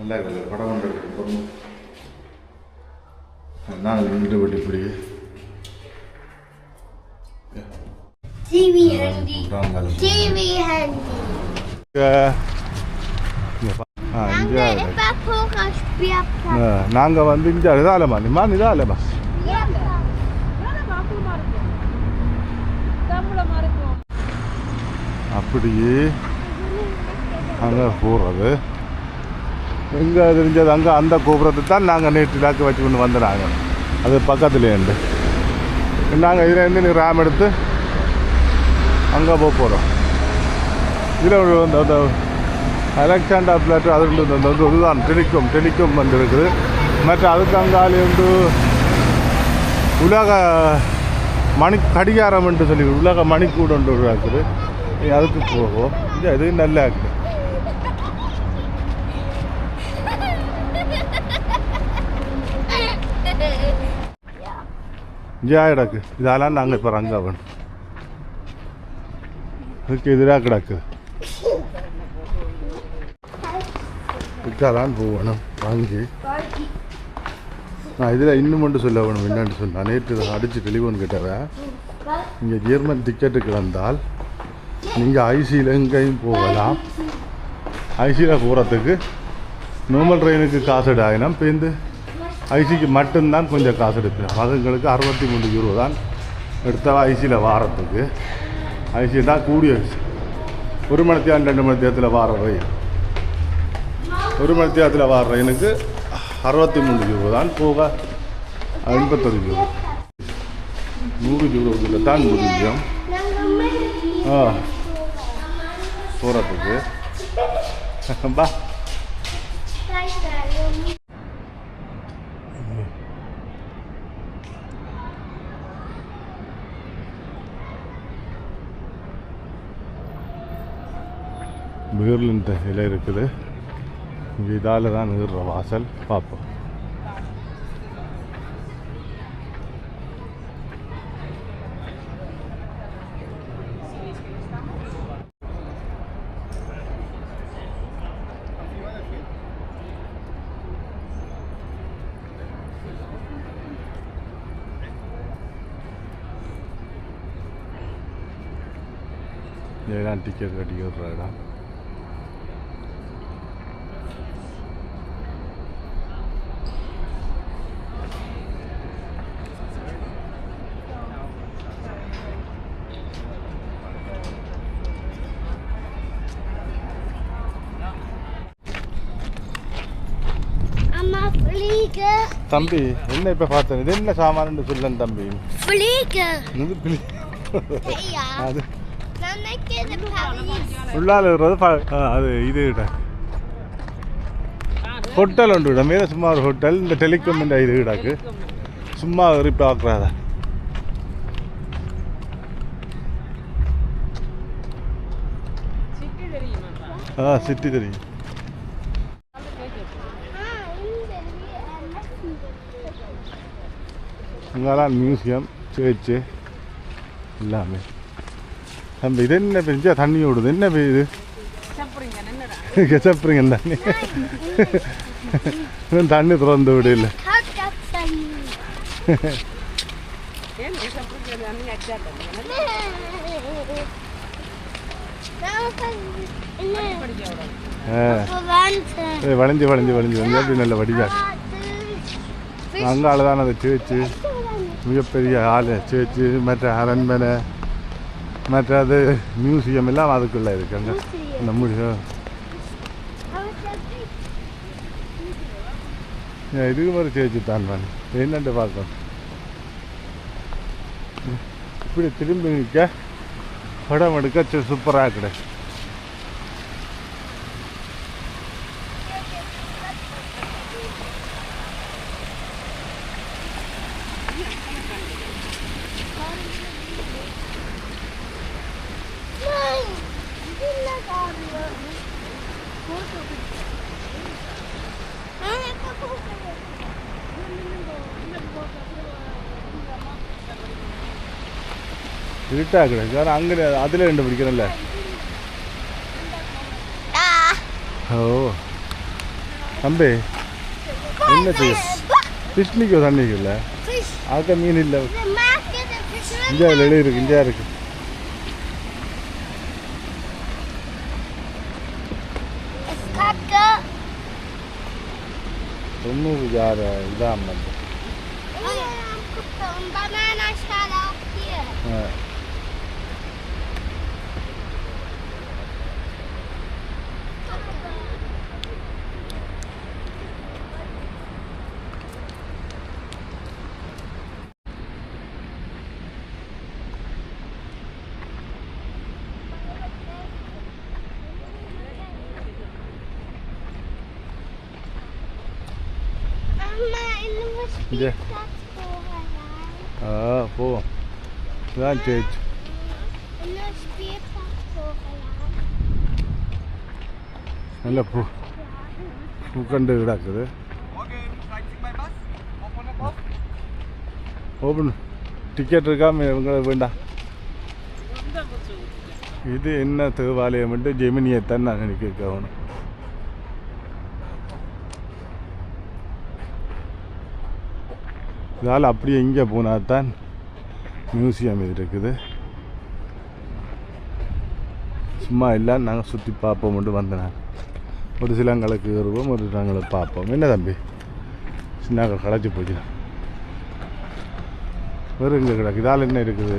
நல்லா இருக்குது படம் கொண்டு இருக்கு. நான் வீட்டு விட்டு இப்படி நாங்கள் வந்து இங்கே இதாலமா நிமான் இதாலமா அப்படியே அங்கே போகிறது எங்கே தெரிஞ்சது அங்கே அந்த கோபுரத்தை தான் நாங்கள் நேற்று இலாக்கு வச்சு கொண்டு வந்துடுறாங்க. அது பக்கத்துலேருந்து நாங்கள் இதுலேருந்து ரேம் எடுத்து அங்கே போக போகிறோம். இதில் அந்த அலெக்சாண்டர் பிளாட் அது இதுதான் டெலிகாம் வந்து இருக்குது. மற்ற அதுக்கு அங்காலே வந்து உலக மணி கடிகாரம் என்று சொல்லி உலக மணிக்கூடு ஒன்று இருக்குது. அதுக்கு போகும். இது நல்லா இருக்குது. ஜாய் கிடக்கு. இதெல்லாம் நாங்கள் இப்போ அங்கே வேணும். இதுக்கு எதிராக கிடக்கு. இதுக்காதான் போகணும் வாங்கி. நான் இதில் இன்னும் மட்டும் சொல்ல வேணும். என்னென்னு சொன்னால் நேற்று அடித்து டெலிஃபோன் கேட்டவன் இங்கே ஜெர்மன் டிக்கெட்டுக்கு வந்தால் நீங்கள் ஐசியில் எங்கேயும் போகலாம். ஐசியில் போகிறதுக்கு நார்மல் ட்ரெயினுக்கு காசு ஆகினோம். இப்போ இந்த ஐசிக்கு மட்டும்தான் கொஞ்சம் காசு எடுப்பேன். அதுங்களுக்கு 63 யூரோ தான் எடுத்தவா ஐசியில் வாரத்துக்கு. ஐசி தான் கூடிய 1 மணி நேரம் 2 மணி நேரத்தில் வார ரயில். 1 மணி நேரத்தில் வார ரயிலுக்கு 63 யூரோ தான். போக 51 யூரோ 100 யூரோக்குள்ள தான் முடிஞ்சோம் போகிறதுக்கு. பா பெர்லின் இலை இருக்குது. இங்கே இதால் தான் ஏறுற வாசல். பார்ப்போம். இதெல்லாம் டிக்கெட் கட்டி விடுற இடம். தம்பி என்ன இப்ப பார்த்தேன். இது என்ன சாமான் சொல்லேன் தம்பி. அது உள்ளால அது இது ஹோட்டல் ஒன்று மேலே சும்மா ஒரு ஹோட்டல். இந்த டெலிகாம் இது இடாக்கு சும்மா ஏறி பார்க்குறாதா. சிட்டி தெரியும். அங்கெல்லாம் மியூசியம் சேர்ச்சு எல்லாமே. தம்பி இது என்ன பெஞ்சா தண்ணி ஓடுது. என்ன இது கெசப்புறீங்க தண்ணி. தண்ணி திறந்து விட இல்லை. வளைஞ்சு வளைஞ்சு வளைஞ்சு வந்து அப்படி நல்ல வடிவா. அங்கால தான் அதை சேர்ச்சு மிகப்பெரிய ஆள் சேர்ச்சு மற்ற அரண்மனை மற்ற அது மியூசியம் எல்லாம் அதுக்குள்ளே இருக்குங்க. அந்த முடியும் இதுக்கு மாதிரி சேர்ச்சு தான் நான் என்னென்று பார்க்கணும். இப்படி திரும்பி நிற்க படம் எடுக்க சூப்பராக கிடையாது. இருட்டாக கிடையாது. ஆனால் அங்கே அதில் ரெண்டு பிடிக்கிறோம்ல. ஓ தம்பி என்ன செய்ய ஃபிஷ்லிக்கோ தண்ணிக்கு இல்லை ஆக்க மீன் இல்லை இந்தியாவில் எழுதி இருக்கு இந்தியா இருக்கு தொண்ணூறு யார் இதான் போவோம் இதான் சேச்சு நல்ல பூக்கண்டு கிடக்குது ஓப்பன் டிக்கெட் இருக்காம இவங்க வேண்டாம் இது என்ன தேவாலயம் ஜெமினியைத்தான் நான் நினைக்கணும் இதால் அப்படியே இங்கே போனால் தான் மியூசியம் இது இருக்குது சும்மா இல்லை நாங்கள் சுற்றி பார்ப்போம் மட்டும் வந்தேன் ஒரு சிலங்களுக்கு ஏறுவோம் ஒரு நாங்களை பார்ப்போம் என்ன தம்பி சின்ன களைச்சி போச்சு வெறும் இங்கே கிடக்கு இதால் என்ன இருக்குது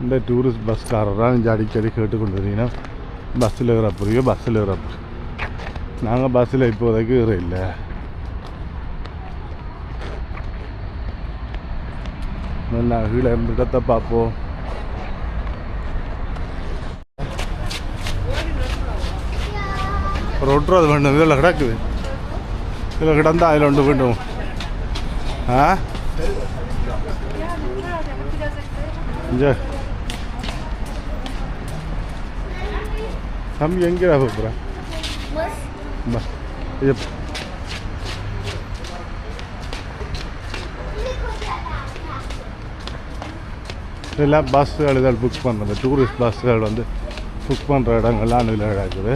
இந்த டூரிஸ்ட் பஸ்காரராக இங்கே அடிக்கடி கேட்டுக்கொண்டு வரீங்கன்னா பஸ்ஸில் ஏறப்போறியோ பஸ்ஸில் ஏறப்போம் நாங்கள் பஸ்ஸில் இப்போதைக்கு ஏற இல்லை நல்லா கீழே இடத்தை பார்ப்போம் ஒரு ஒட்டுறது வேண்டும் இதில் கிடக்குது இதில் கிடந்தா அதில் ஒன்று வேண்டும் இங்கே தம்பி எங்கேடா போகிறேன் இதெல்லாம் பஸ்ஸுகள் இதில் புக் பண்ணுறது டூரிஸ்ட் பஸ்ஸுகள் புக் பண்ணுற இடங்கள்லாம் இதில் இருக்குது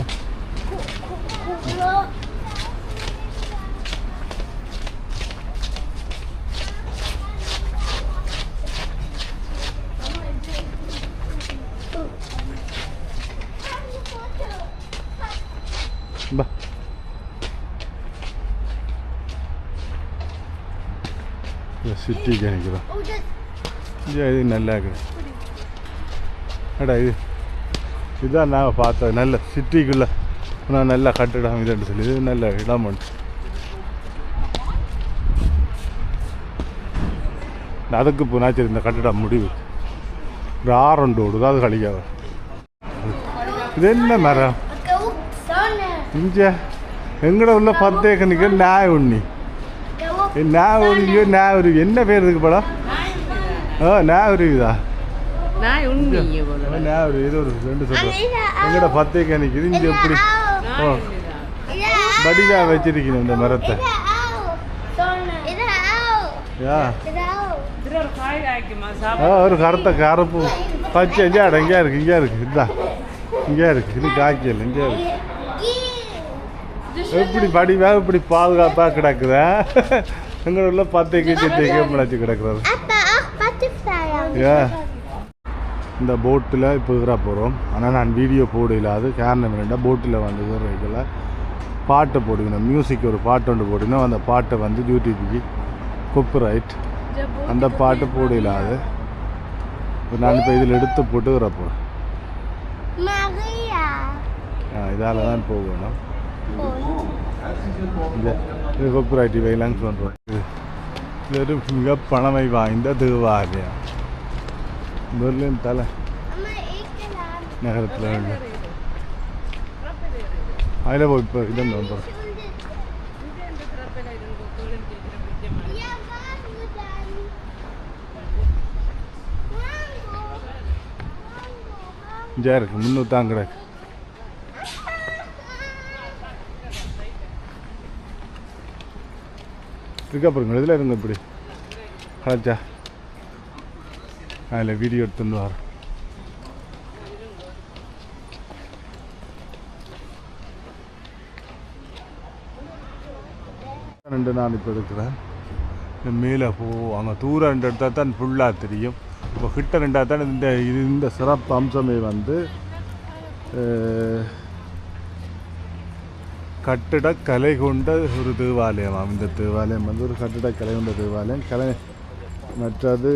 சிட்டிக்கு நினைக்கிறோம் இது நல்லா இருக்குது அடா இதுதான் நாங்கள் பார்த்தோம் நல்ல சிட்டிக்குள்ளே நான் நல்ல கட்டிடம் இதுன்னு சொல்லி இது நல்ல இடம் உண்டு அதுக்கு போனாச்சு இந்த கட்டிடம் முடிவு ஒரு ஆரண்டு ஓடுது அது கழிக்காது இது என்ன மரம் இங்கே எங்கட உள்ள 10 ஏக்கருக்கு நாய் உண்ணி ஒரு என்ன பேர் இருக்கு படம் நாயுதா இது ஒரு ரெண்டு சொல்றேன் எங்கட 10 ஏக்கர் நிற்குது இங்கே எப்படி வடிவா வச்சிருக்கணும் இந்த மரத்தை ஒரு கருப்பு பச்சை இங்கே இருக்கு இதுதான் இங்கே இருக்கு இது காய்க்கல இங்கே இருக்கு எப்படி படிவா இப்படி பாதுகாப்பாக கிடக்குதா எங்களோட உள்ள 10 ஏக்கர் முளைச்சி கிடக்குறது இந்த போட்டில் இப்போ இருக்கிற போகிறோம் ஆனால் நான் வீடியோ போடல அது காரணம் என்னென்னா போட்டில் இருக்கிற பாட்டை போடுக்கணும் மியூசிக் ஒரு பாட்டு ஒன்று போடுக்கணும் அந்த பாட்டை யூடியூபுக்கு காப்பிரைட் அந்த பாட்டு போடல அது நான் இப்போ இதில் எடுத்து போட்டுக்கிற போகிறேன் இதால் தான் போகணும் இந்த காப்பிரைட் இவையெல்லாம் சொல்கிறோம் இது ஒரு மிக பழமை வாய்ந்த தேவாலயம் பெர்லின் தலை நகரத்தில் உள்ள அதில் போய் இப்போ இதை வந்துடும் இங்கே இருக்கு 300 கிடக்கு இருக்கா பாருங்க, இதில் இருங்க இப்படி கலைச்சா அதில் வீடியோ எடுத்துன்னு வர. ரெண்டு நான் இப்போ எடுக்கிறேன். இந்த மேலே அங்கே தூரம் ரெண்டு எடுத்தால் தான் ஃபுல்லாக தெரியும். இப்போ கிட்ட ரெண்டாக தான் இந்த சிறப்பு அம்சமே வந்து கட்டிடக்கலை கொண்ட ஒரு தேவாலயமாம். இந்த தேவாலயம் வந்து ஒரு கட்டிடக்கலை கொண்ட தேவாலயம். மற்றது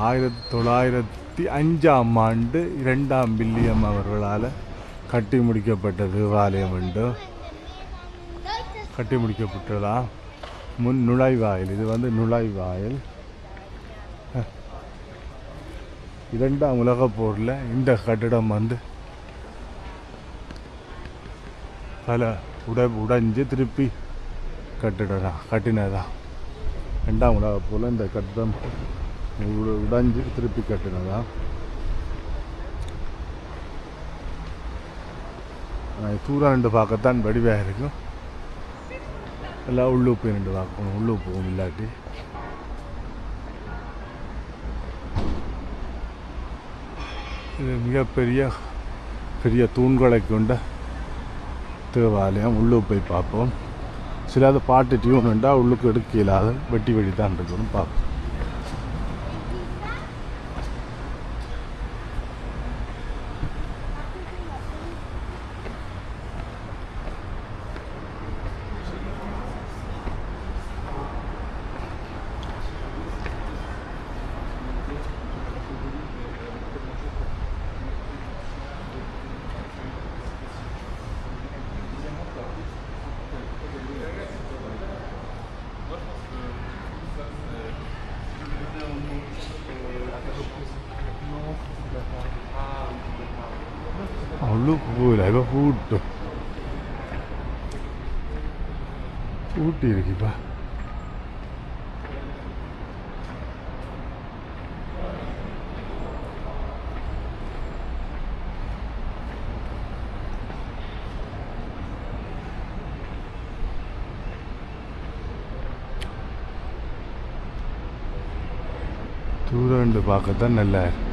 ஆயிரத்தி 1905 2ஆம் வில்லியம் அவர்களால் கட்டி முடிக்கப்பட்ட தேவாலயம் உண்டு. கட்டி முடிக்கப்பட்டதா முன் நுழைவாயில். இது வந்து நுழைவாயில். 2ஆம் உலகப் போரில் இந்த கட்டிடம் வந்து பல உடைஞ்சு திருப்பி கட்டினதா. 2ஆம் உலகப் போரில் இந்த கட்டிடம் உடைஞ்சு திருப்பி கட்டினதா. தூரம் ரெண்டு பார்க்கத்தான் வடிவாக இருக்கும். எல்லாம் உள்ளுப்பு ரெண்டு பார்க்கணும். உள்ளுப்பும் இல்லாட்டி இது மிகப்பெரிய தூண்களை கொண்ட தேவாலயம். உள்ளுக்கு போய் பார்ப்போம். சிலாத பாட்டு டியூன் உண்டா உள்ளுக்கு எடுக்க இல்லாத வெட்டி தான் இருக்கணும். பார்ப்போம். Look, food. ஊட்டி இருக்குப்பா. தூரம் பார்க்கத்தான் நல்லா இருக்கு.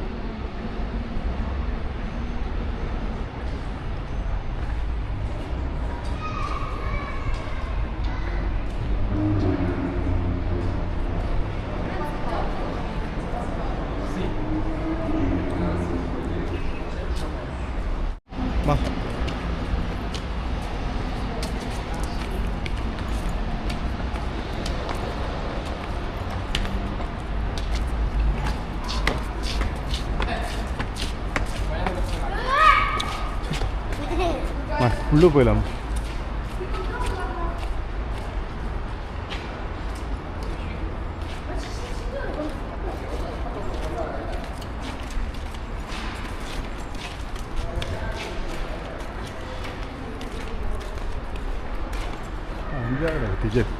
உள்ளே போயிடலாம். Ticket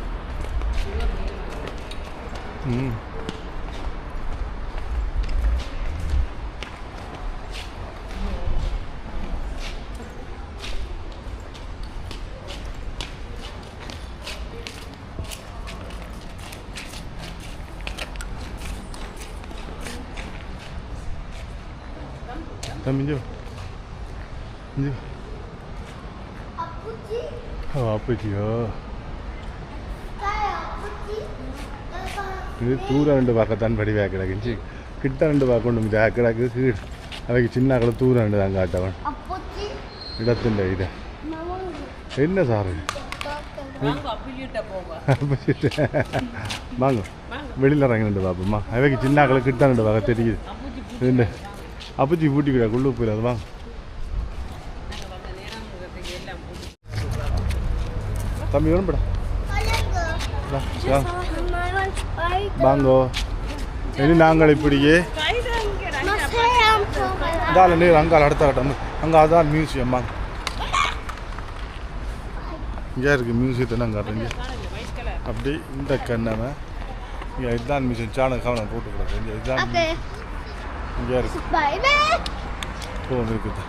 Minjo. Appuji. இது தூரம் ரெண்டு பார்க்கத்தான் படிவாக கிடக்குச்சு. கிட்ட ரெண்டு பார்க்க ஒன்று கிடக்கு. அவைக்கு சின்ன கடை தூரம் ரெண்டு தான் காட்டவன் இடத்துல. இது என்ன சார்? வாங்க வெளியில் இறங்கி ரெண்டு பார்ப்போம்மா. அவைக்கு சின்ன கடை கிட்ட ரெண்டு பார்க்க தெரியுது. என்ன அப்பச்சி பூட்டிக்கிடா குள்ளு போயிடாது. வாங்க தம்பி வேணும்படா. வாங்கோ. இனி நாங்கள் இப்படியே இதால நீர் அங்கால் அடுத்த கட்டம் அங்கே அதான் மியூசியம். வாங்க இங்கே இருக்குது மியூசியத்தை நாங்கள் காட்டுறீங்க. அப்படி இந்த கண்ணமை இங்கே இதுதான் மியூசியம். சாணம் கவனம் போட்டு கொடுக்குறேன். இதுதான் இங்கே இருக்கு. போகும் இருக்குது.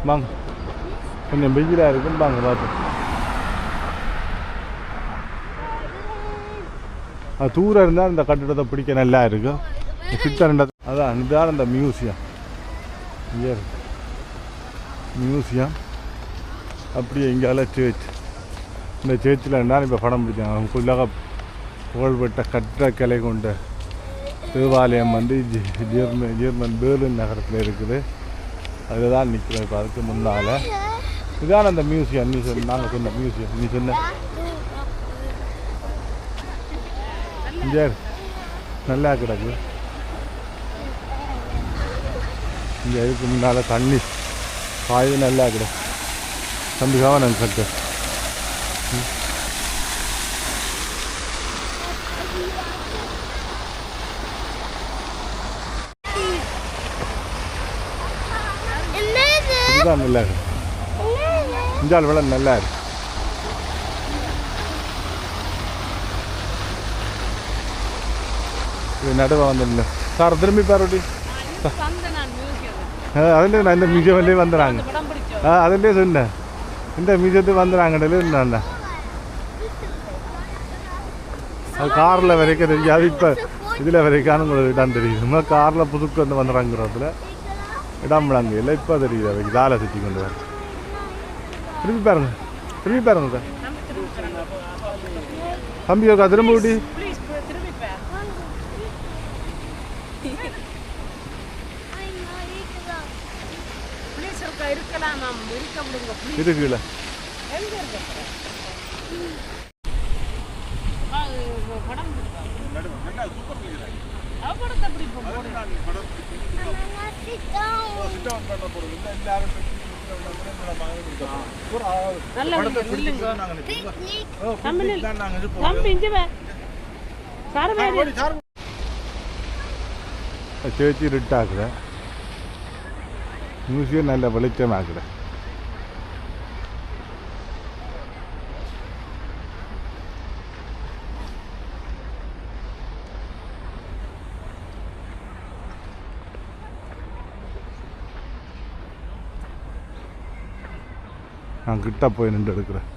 வாங்க, கொஞ்சம் வெயிலாக இருக்கும், வாங்க பார்ப்போம். அது தூரம் இருந்தால் இந்த கட்டிடத்தை பிடிக்க நல்லா இருக்கும். கிட்ட ரெண்டு அதான் இதுதான் அந்த மியூசியம். இங்கே மியூசியம் அப்படியே இங்கால சேர்ச். இந்த சேர்ச்சில் இருந்தால் இப்போ படம் பிடிச்சாங்க. அவங்களுக்காக புகழ்பெற்ற கட்டடக்கலை கொண்ட தேவாலயம் வந்து ஜெர்மன் பேர்லின் நகரத்தில் இருக்குது. அதில் தான் நிற்கிறோம். இப்போ அதுக்கு முன்னால் இதுதான் அந்த மியூசியம். நீ சொன்ன நாங்கள் சொன்ன மியூசியம் நீ சொன்ன இங்கே நல்லா கிடக்கு. இங்கே இதுக்கு முன்னால் தண்ணி பாய்வு நல்லா கிடக்கு. தம்பிக்காக நாங்கள் கட்டு இதுதான் நல்லா இருக்கு. இஞ்சால் விலை நல்லா இருக்கு. இது நடுவை வந்துடல சார். திரும்பி பாருடி. அதில் நான் இந்த மியூசியம்லேயே வந்துடுறாங்க. அதிலே சொன்னேன் இந்த மியூசியத்துக்கு வந்துடுறாங்கடலே இருந்தா. அது காரில் வரைக்கும் தெரியாது. இப்போ இதில் வரைக்கான உங்களுக்கு இடம் தெரியுது. காரில் புதுக்கு வந்து வந்துடுறாங்கிறதுல இடம் விளாங்க இல்லை. இப்போ தெரியுது அவைக்கு தாலை சுற்றி கொண்டு வர. திரும்பி பாருங்க, திரும்பி பாருங்க சார். தம்பி இருக்கா திரும்ப விட்டி. இருக்குல்ல ചേച്ചി ഇരുട്ടാക്കുക. മ്യൂസിയം നല്ല വെളിച്ചമാക്കുക. நான் கிட்ட போய் நின்று எடுக்கிறேன்.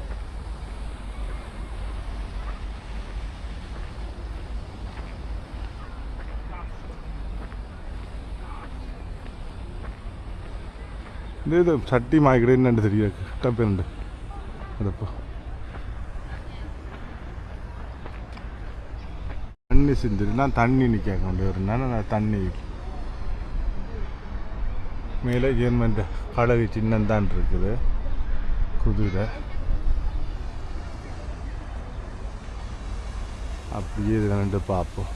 இது சட்டி மாய்க்கிட்டேன்னு தெரியாது. கிட்ட போய் நின்று அதப்போ தண்ணி செஞ்சிரு. நான் தண்ணி நிற்க கொண்டு வரேன். நான் தண்ணி மேலே ஜெர்மன் படகு சின்னம் தான் இருக்குது. குதிரை அப்படியே இதில் நின்று பார்ப்போம்.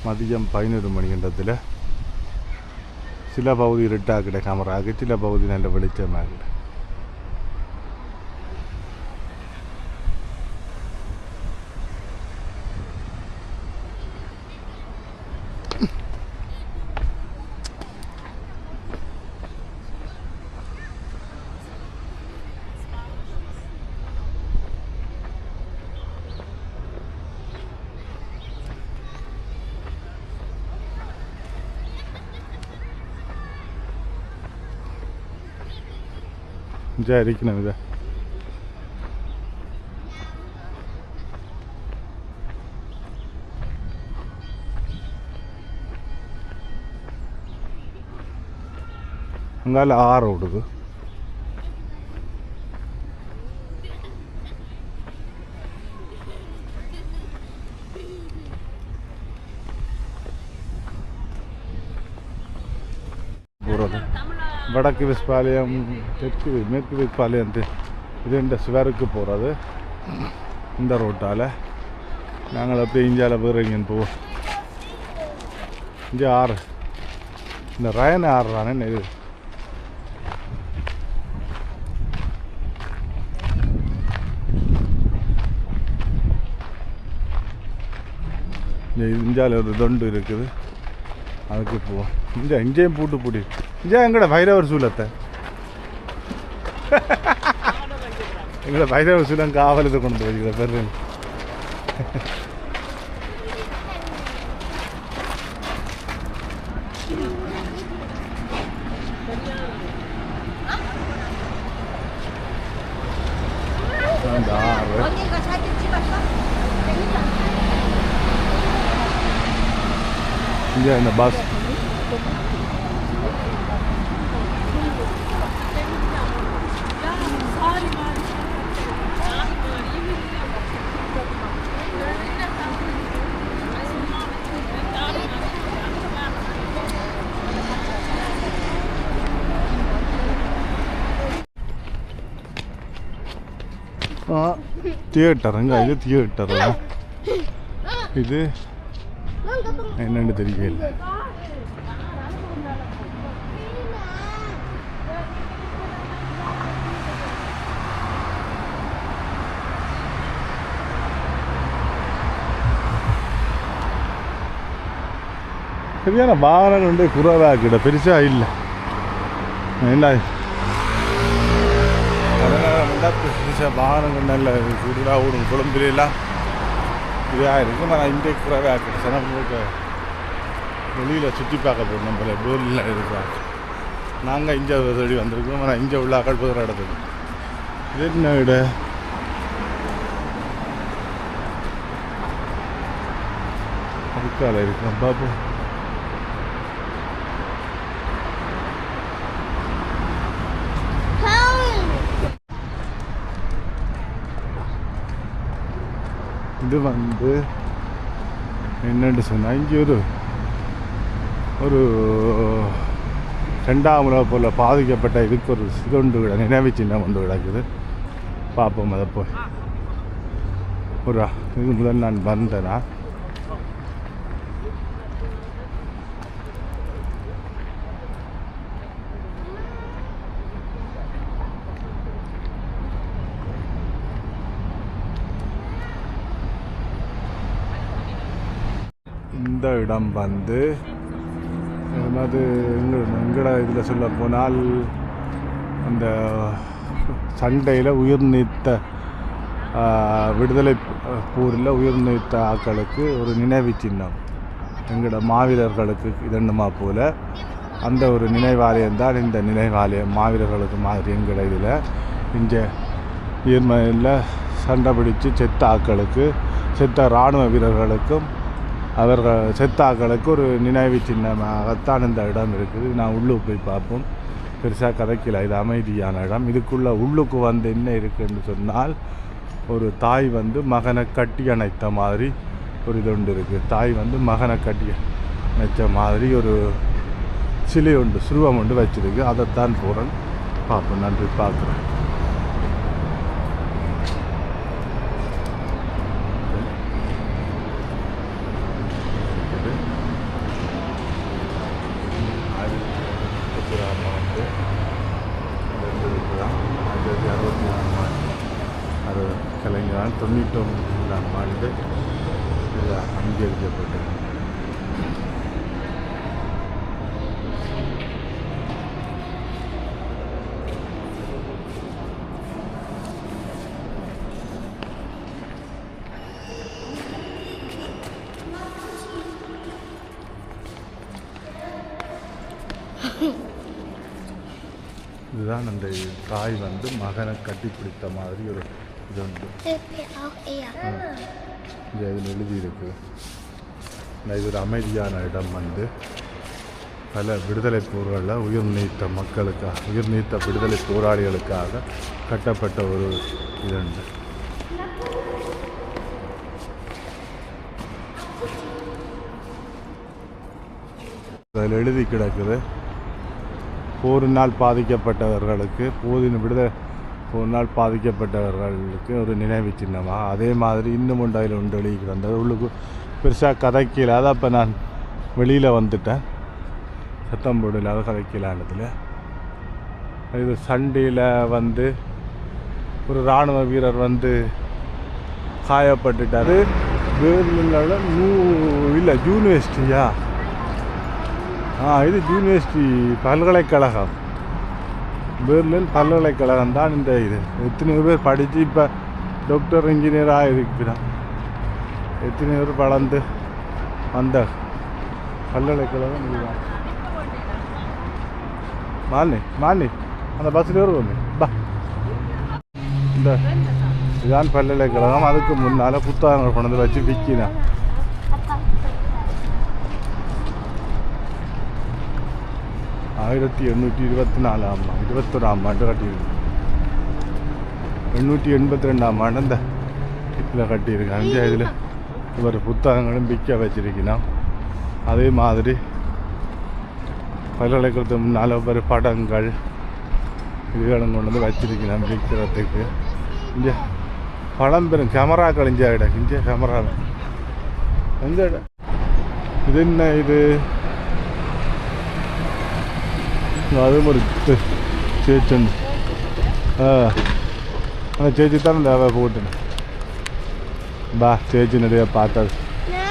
மதியம் 11 மணின்றதில் சில பகுதி இருட்டாக்கிட கேமராக்கு, சில பகுதி நல்ல வெளிச்சமாகிட. விசாரிக்கணும் இதை. அங்கால ஆறு ஓடுது. போகிறது வடக்கு வெஸ்பாளையம், தெற்கு மேற்கு வெஸ்பாளையம். இது இந்த சிவருக்கு போகிறது இந்த ரோட்டால். நாங்கள் அப்படியே இந்தியாவில் வேறு எங்கேன்னு போவோம். இங்கே ஆறு, இந்த ரயன் ஆறு தானே இது. இந்தியாவில் ஒரு தொண்டு இருக்குது, அதுக்கு போவோம். இங்கேயும் பூட்டு பூட்டி இங்கே எங்கட பைரவர் சூலத்தை எங்களை பைரவர் சூலம் காவலத்தை கொண்டு வைக்கிற பெரு. அந்த ஆறு 언니가 사진 찍었어? இங்கே இந்த பஸ் தியேட்டருங்க இது தியேட்டரு இது என்னன்னு தெரியல சரியான வாகனம் வந்து குறைவாக்கிட பெருசா இல்லை என்ன பெருசாக வாகனங்கள் நல்ல சுடுலா ஓடும் குழம்புலாம் இதாக இருக்கும் ஆனால் இன்றைக்கு குறைவாக்கிட சனங்களுக்கு வெளியில் சுற்றி பார்க்க போகிறோம் நம்மள டோரில் இருக்கிறாங்க நாங்கள் இங்கே தேடி வந்திருக்கோம் ஆனால் இங்கே உள்ள அக்கள் புதிர இடத்துக்கு இது என்ன விட அதுக்கால இருக்கோம் பார்ப்போம் இது வந்து என்னென்னு சொன்னால் இங்கே ஒரு ரெண்டாம் உலக போல் பாதிக்கப்பட்ட இதுக்கு ஒரு சிதொண்டு விட நினைவு சின்னம் ஒன்று கிடக்குது பார்ப்போம் அதை போய் ஒரு இது முதல் நான் வந்தேனா இந்த இடம் வந்து அது எங்கட இதில் சொல்ல போனால் அந்த சண்டையில் உயிர் நீத்த விடுதலை போரில் உயிர் நீத்த ஆட்களுக்கு ஒரு நினைவு சின்னம் எங்களோட மாவீரர்களுக்கு இதென்னமா போல் அந்த ஒரு நினைவாலயம் தான் இந்த நினைவாலயம் மாவீரர்களுக்கு மாதிரி எங்களோட இதில் இங்கே நீர்மலையில் சண்டை பிடித்து செத்த ஆட்களுக்கு செத்த இராணுவ வீரர்களுக்கும் அவர்கள் செத்தாக்களுக்கு ஒரு நினைவு சின்னமாகத்தான் இந்த இடம் இருக்குது. நான் உள்ளுக்கு போய் பார்ப்போம். பெருசாக கதைக்கல, இது அமைதியான இடம். இதுக்குள்ளே உள்ளுக்கு வந்து என்ன இருக்குன்னு சொன்னால் ஒரு தாய் வந்து மகனை கட்டி அணைத்த மாதிரி ஒரு இது ஒன்று இருக்குது. தாய் வந்து மகனை கட்டி அணைத்த மாதிரி ஒரு சிலை ஒன்று சுருவம் ஒன்று வச்சுருக்கு. அதைத்தான் போகிறேன், பார்ப்போம். நன்றி, பார்க்குறேன். கலைஞரால் 99ஆம் ஆண்டு அங்கீகரிக்கப்பட்டது. இதுதான் அந்த தாய் வந்து மகனை கட்டிப்பிடித்த மாதிரி ஒரு இது உண்டு. இதில் எழுதியிருக்கு. இது ஒரு அமைதியான இடம் வந்து பல விடுதலை போர்களில் உயிர் நீத்த மக்களுக்காக, உயிர் நீத்த விடுதலை போராளிகளுக்காக கட்டப்பட்ட ஒரு இது உண்டு. அதில் எழுதி கிடக்குது, போரினால் பாதிக்கப்பட்டவர்களுக்கு போரினால் பாதிக்கப்பட்டவர்களுக்கு ஒரு நினைவு சின்னமாக. அதே மாதிரி இன்னும் ஒன்று அதில் ஒன்று எழுதிக்கிறது. அது உள்ளுக்கு பெருசாக கதைக்கல. அதை அப்போ நான் வெளியில் வந்துட்டேன், சத்தம் போடு இல்லாத கதைக்கலானதில். இது சண்டையில் வந்து ஒரு இராணுவ வீரர் வந்து காயப்பட்டுட்டார். வேர்ல இல்லை யூனிவர்சிட்டியா, இது யூனிவர்சிட்டி பல்கலைக்கழகம், பெர்லின் பல்கலைக்கழகம் தான் இந்த இது. எத்தனையோ பேர் படித்து இப்போ டாக்டர் இன்ஜினியராக இருக்கிறான். எத்தனையோ பேர் வளர்ந்து அந்த பல்கலைக்கழகம் இதுதான். மாலினி அந்த பஸ்ஸில் வருவோமே பா. இந்த இதுதான் பல்கலைக்கழகம். அதுக்கு முன்னால் புத்தகங்கள் கொண்டு வந்து வச்சு விற்கினேன். 1824 21ஆம் ஆண்டு கட்டியிருக்கு. 882ஆம் ஆண்டு இந்த இதில் கட்டியிருக்காங்க. இதில் இவர் புத்தகங்களும் விற்க வச்சிருக்கணும். அதே மாதிரி பல்கலைக்கழகத்துக்கு முன்னால் ஒரு படங்கள் இதுகளும் கொண்டு வந்து வச்சிருக்கணும் விற்கிறதுக்கு. இங்கே படம் பெரும் கேமராக்கள் இங்கே இடம். இங்கே கேமரா எங்கே இடம் இது என்ன இது? அதுவும் ஒரு சேச்சு. அந்த சேச்சி தான் இந்த போட்டுன்னு பா சேச்சி நிறைய பார்த்தது.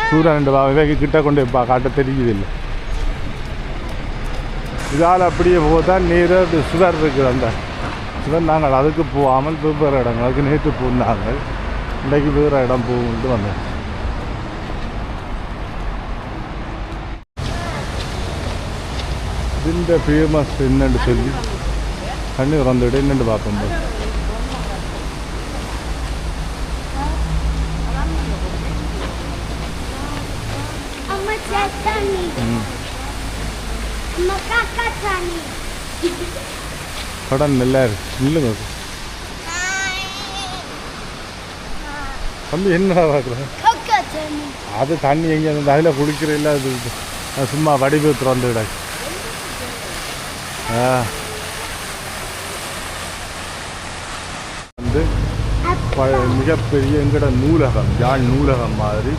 சூரியன் ரெண்டு பாவைக்கு கிட்ட கொண்டு காட்ட தெரியுது இல்லை. இதால் அப்படியே போதான் நீர் சுவர் இருக்குது. அந்த சுவர் நாங்கள் அதுக்கு போகாமல் வெவ்வேறு இடங்களுக்கு நேற்று போனாங்க. இன்றைக்கு வேறு இடம் போகும்ட்டு வந்தேன். ഇതിൻ്റെ ഫേമസ് എന്നുണ്ട് ചൊല്ലി കണ്ണി തുറന്നിട്ട് എന്നുണ്ട് பார்க்கும்போது படம் நல்லா இருக்கு. இல்லைங்க தம்பி என்னடா பார்க்குறேன்? அது தண்ணி எங்கே அதில் குளிக்கிற இல்லை. அது சும்மா வடிவு திறந்து விட வந்து மிகப்பெரிய எங்கட நூலகம், யாழ் நூலகம் மாதிரி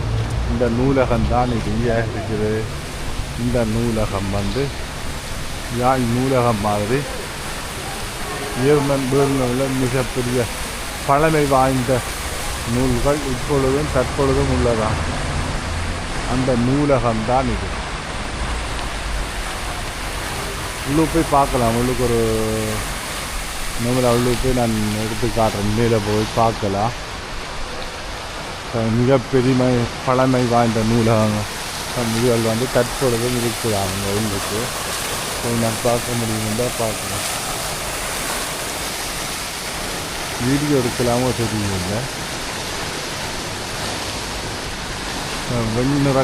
இந்த நூலகம் தான் இது இங்கே இருக்குது. இந்த நூலகம் வந்து யாழ் நூலகம் மாதிரி பேர்களில் மிகப்பெரிய பழமை வாய்ந்த நூல்கள் இப்பொழுதும் தற்பொழுதும் உள்ளதான். அந்த நூலகம் தான் இது. உள்ளே போய் பார்க்கலாம். உள்ளுக்கு ஒரு நம்மளை உள்ளே போய் நான் எடுத்து காட்டுறேன். மேலே போய் பார்க்கலாம். மிகப்பெரிய பழமை வாய்ந்த நூலகங்கள் இதுகள் வந்து தற்பொழுதும் இருக்கிறாங்க. உள்ளுக்கு நான் பார்க்க முடியும்னா பார்க்கலாம். வீடியோ எடுக்கலாமோ தெரியுங்க. வெண்ணிற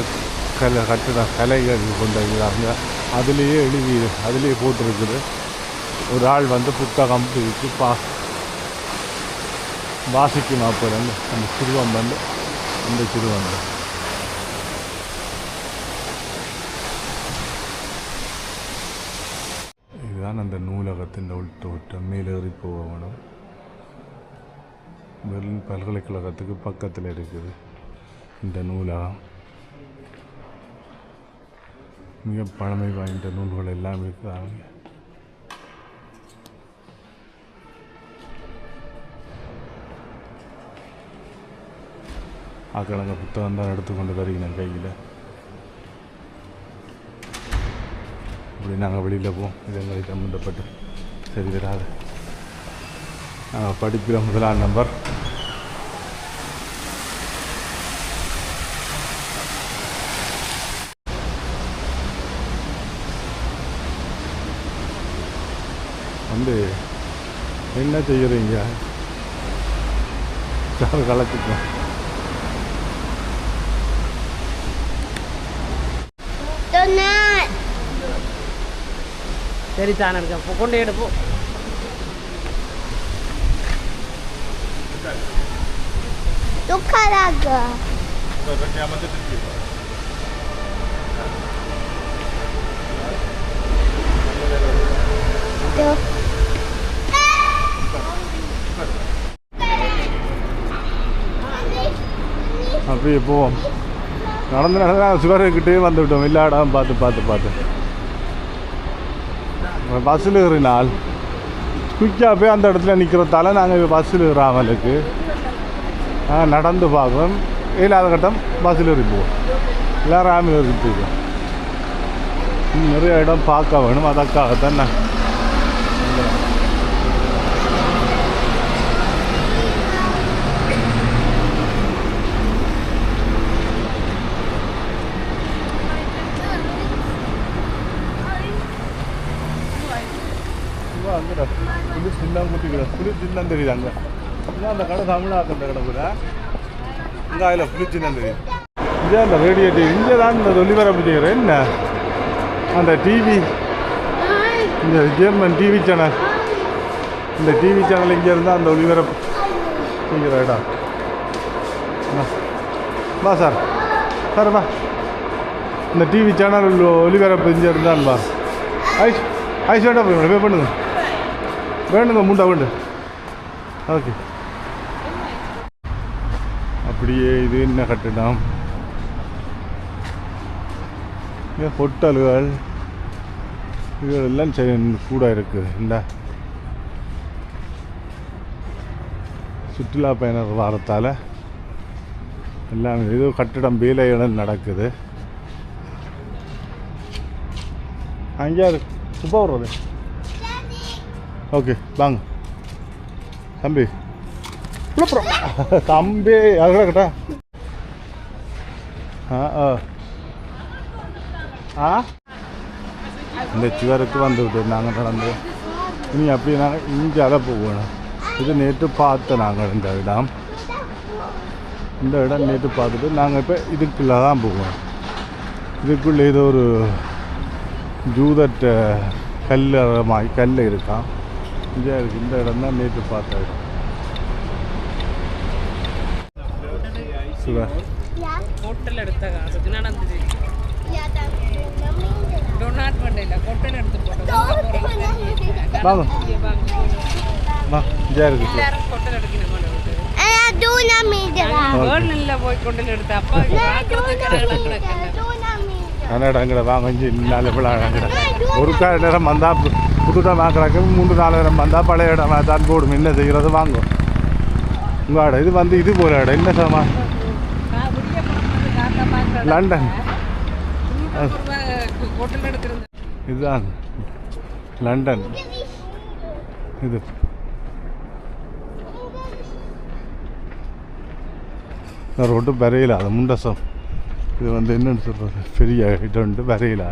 கட்டிட கலைகள் கொண்டிருக்கிறாங்க. அதுலேயே எழுதி அதுலேயே போட்டிருக்குது. ஒரு ஆள் வந்து புத்தகம் பிரித்து வாசிக்கும். அப்போ அந்த சிறுவம் வந்து அந்த சிறுவம் இதுதான் அந்த நூலகத்தின் உள்தோட்டம். மேலேறி போகணும். பெர்லின் பல்கலைக்கழகத்துக்கு பக்கத்தில் இருக்குது இந்த நூலகம். மிக பழமை வாய்ந்த நூல்கள் எல்லாம் இருக்கிறாங்க. ஆக்களங்க புத்தகம் தான் எடுத்துக்கொண்டு வருகிறேன் கையில். இப்படி நாங்கள் வெளியில் போவோம். இதெல்லாம் சம்மந்தப்பட்டு சரி வராது. நாங்கள் படிப்பில் முதலாம் நம்பர். வந்து என்ன செய்கிறீங்க? கலத்துக்கும் சரி தானே இருக்க கொண்டு எடுப்போம். அப்படியே போவோம். நடந்து சுவர்கிட்டே வந்து விட்டோம். எல்லா இடம் பார்த்து பஸ்ஸில் ஏறினால் குயிக்காக போய் அந்த இடத்துல நிற்கிறதால நாங்கள் பஸ்ஸில் ஏறாமலுக்கு நடந்து பார்க்குறோம். இல்லாத கட்டம் பஸ்ஸில் ஏறி போவோம். எல்லோரும் ஆமில் ஏறி போயிடுவோம். நிறைய இடம் பார்க்க வேணும். அதற்காகத்தான் நான் புளி சின்ன குட்டிக்கிற புளி சின்னம் தெரியுது. அங்கே இதான் அந்த கடை தமிழாக்கு அந்த கடை கூட இங்கே அதில் பிடிச்சுன்னு தெரியும். இங்கே அந்த ரேடியோ டிவி இங்கே தான் இந்த ஒளிபரப்பு செய்கிறேன் என்ன அந்த டிவி இந்த ஜெர்மன் டிவி சேனல் இந்த டிவி சேனல் இங்கே இருந்தால் அந்த ஒளிபரப்பு செய்கிற இடம். வா சார் சார் வா இந்த டிவி சேனல் ஒளிபரப்பு இங்கே இருந்தான் வா ஐஸ் ஐஸ் வேண்டாம் போய் பே பண்ணுங்க வேணுங்க முண்டா வேண்டு ஓகே. அப்படியே இது என்ன கட்டிடம் ஹோட்டல்கள் இதுகளெல்லாம் சரி கூட இருக்குது. இந்த சுற்றுலா பயணர் வாரத்தால் எல்லாம் ஏதோ கட்டிடம் வேலைகள் நடக்குது. அங்கே சுப்பா வர்றது ஓகே வாங்க தம்பி தம்பி அதுக்கட கட்டா இந்த சுவருக்கு வந்துவிட்டு நாங்கள் நடந்து இனி அப்படி நாங்கள் இங்கே அதை போகணும். இது நேற்று பார்த்தோம் நாங்கள் இந்த இடம் நேற்று பார்த்துட்டு நாங்கள் இப்போ இதுக்குள்ளே தான் போவோம். இதுக்குள்ளே ஏதோ ஒரு ஜூதட்ட கல் இருக்கான் இங்கே இருக்குது. இந்த இடம் தான் நேற்று பார்த்த இடம். ஹோட்டல் எடுத்த காசுக்கு நடந்துச்சு. டொனாட் பண்ணல ஹோட்டல் எடுத்து போட்டோம். வாங்க வா இங்கே இருக்குது ஹோட்டல் எடுக்கணும். போய் ஹோட்டல் எடுத்த அப்பா அங்கட வாங்க நாலு பிள்ளை ஒரு நேரம் வந்தால் புதுதான் வாங்குறாங்க 3-4 நேரம் வந்தால் பழைய இடம் தான் போடும். என்ன செய்கிறது வாங்கும் உங்கள் இடம் இது வந்து இது போகிற இடம் என்ன சாமா லண்டன் இதுதான் லண்டன். இது ரோட்டு வரையில அது முண்டசம் இது வந்து என்னென்னு சொல்கிறது பெரிய இடம் வரையில